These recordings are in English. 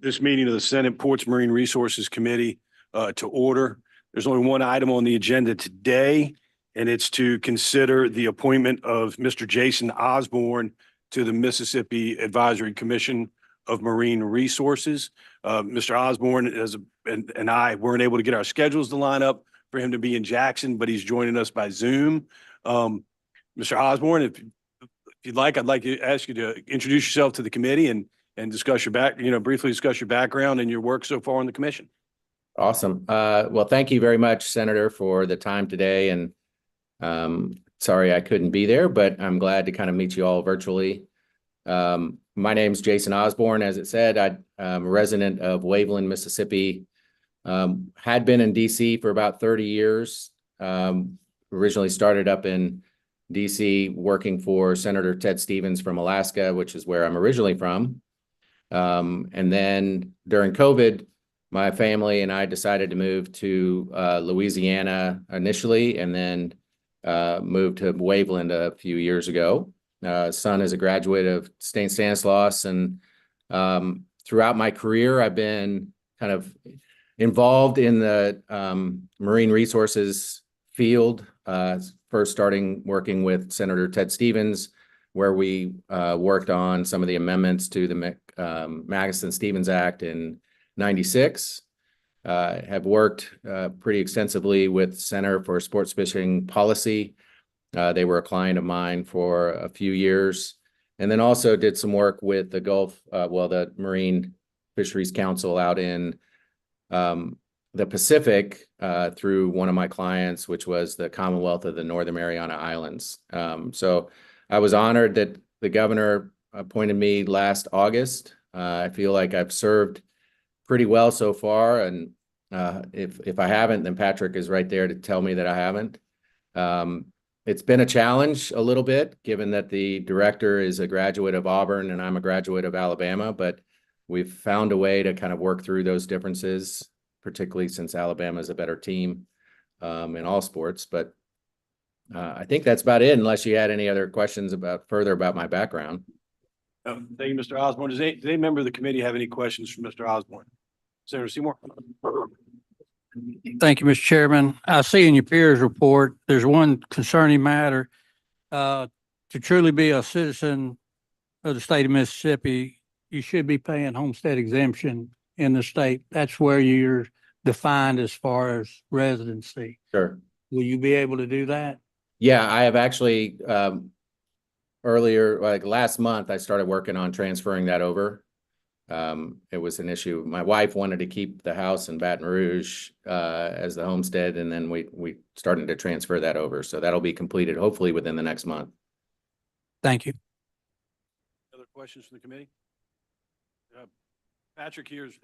this meeting of the Senate Ports Marine Resources Committee to order. There's only one item on the agenda today, and it's to consider the appointment of Mr. Jason Osborne to the Mississippi Advisory Commission of Marine Resources. Mr. Osborne and I weren't able to get our schedules to line up for him to be in Jackson, but he's joining us by Zoom. Mr. Osborne, if you'd like, I'd like to ask you to introduce yourself to the committee and discuss your briefly discuss your background and your work so far on the commission. Awesome. Well, thank you very much, Senator, for the time today. And sorry I couldn't be there, but I'm glad to kind of meet you all virtually. My name's Jason Osborne. As it said, I'm a resident of Waveland, Mississippi. Had been in DC for about 30 years. Originally started up in DC working for Senator Ted Stevens from Alaska, which is where I'm originally from. And then during COVID, my family and I decided to move to Louisiana initially, and then moved to Waveland a few years ago. Son is a graduate of St. Stanislaus, and throughout my career, I've been kind of involved in the marine resources field, first starting working with Senator Ted Stevens, where we worked on some of the amendments to the Magnuson-Stevens Act in '96. Have worked pretty extensively with Center for Sports Fishing Policy. They were a client of mine for a few years, and then also did some work with the the Marine Fisheries Council out in the Pacific through one of my clients, which was the Commonwealth of the Northern Mariana Islands. So I was honored that the governor appointed me last August. I feel like I've served pretty well so far, and if I haven't, then Patrick is right there to tell me that I haven't. It's been a challenge a little bit, given that the director is a graduate of Auburn and I'm a graduate of Alabama, but we've found a way to kind of work through those differences, particularly since Alabama is a better team in all sports. But I think that's about it, unless you had any other questions further about my background. Thank you, Mr. Osborne. Does any member of the committee have any questions for Mr. Osborne? Senator Seymour. Thank you, Mr. Chairman. I see in your peers report, there's one concerning matter. To truly be a citizen of the state of Mississippi, you should be paying homestead exemption in the state. That's where you're defined as far as residency. Sure. Will you be able to do that? Yeah, I have actually, earlier, like last month, I started working on transferring that over. It was an issue. My wife wanted to keep the house in Baton Rouge as the homestead, and then we started to transfer that over. So that'll be completed hopefully within the next month. Thank you. Other questions from the committee? Patrick here is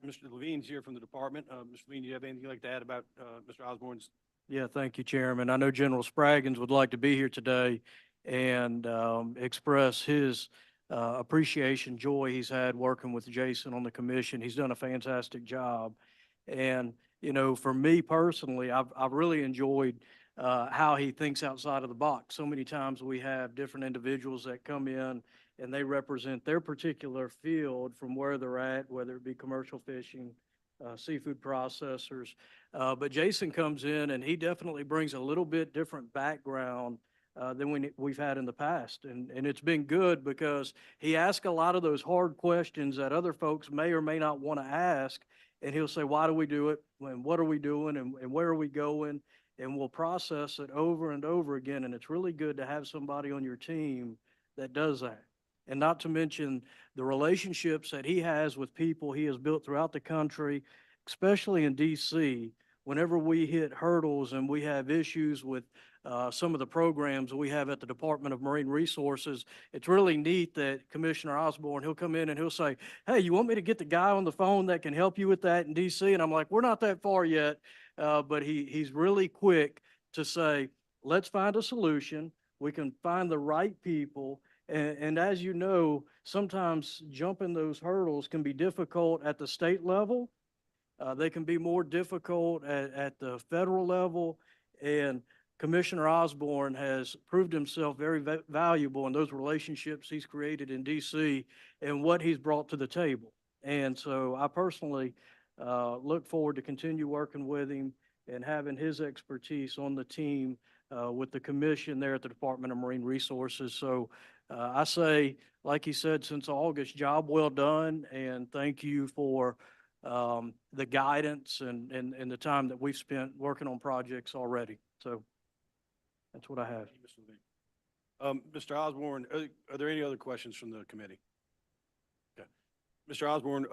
Mr. Levine's here from the department. Mr. Levine, do you have anything you'd like to add about Mr. Osborne's? Yeah, thank you, Chairman. I know General Spraggins would like to be here today and express his appreciation, joy he's had working with Jason on the commission. He's done a fantastic job. And, you know, for me personally, I've really enjoyed how he thinks outside of the box. So many times we have different individuals that come in and they represent their particular field from where they're at, whether it be commercial fishing, seafood processors. But Jason comes in and he definitely brings a little bit different background than we've had in the past. And it's been good because he asks a lot of those hard questions that other folks may or may not want to ask. And he'll say, why do we do it? And what are we doing? And where are we going? And we'll process it over and over again. And it's really good to have somebody on your team that does that. And not to mention the relationships that he has with people he has built throughout the country, especially in DC. Whenever we hit hurdles and we have issues with some of the programs we have at the Department of Marine Resources, it's really neat that Commissioner Osborne, he'll come in and he'll say, hey, you want me to get the guy on the phone that can help you with that in DC? And I'm like, we're not that far yet. But he's really quick to say, let's find a solution. We can find the right people. And as you know, sometimes jumping those hurdles can be difficult at the state level. They can be more difficult at the federal level. And Commissioner Osborne has proved himself very valuable in those relationships he's created in DC and what he's brought to the table. And so I personally look forward to continue working with him and having his expertise on the team with the commission there at the Department of Marine Resources. So I say, like he said, since August, job well done, and thank you for the guidance and the time that we've spent working on projects already. So that's what I have. Mr. Osborne, are there any other questions from the committee? Okay. Mr. Osborne,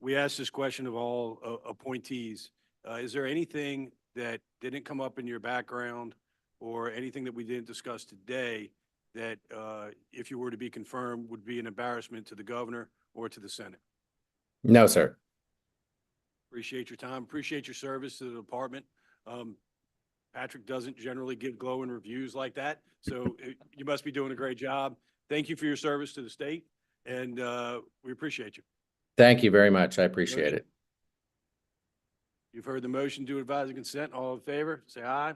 we asked this question of all appointees. Is there anything that didn't come up in your background or anything that we didn't discuss today that, if you were to be confirmed, would be an embarrassment to the governor or to the Senate? No, sir. Appreciate your time. Appreciate your service to the department. Patrick doesn't generally give glowing reviews like that, so you must be doing a great job. Thank you for your service to the state, and we appreciate you. Thank you very much. I appreciate it. You've heard the motion to advise the consent. All in favor, say aye.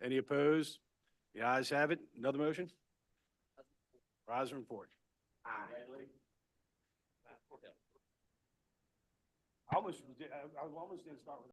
Any opposed? The ayes have it. Another motion? Rise and report. Aye. I almost didn't start with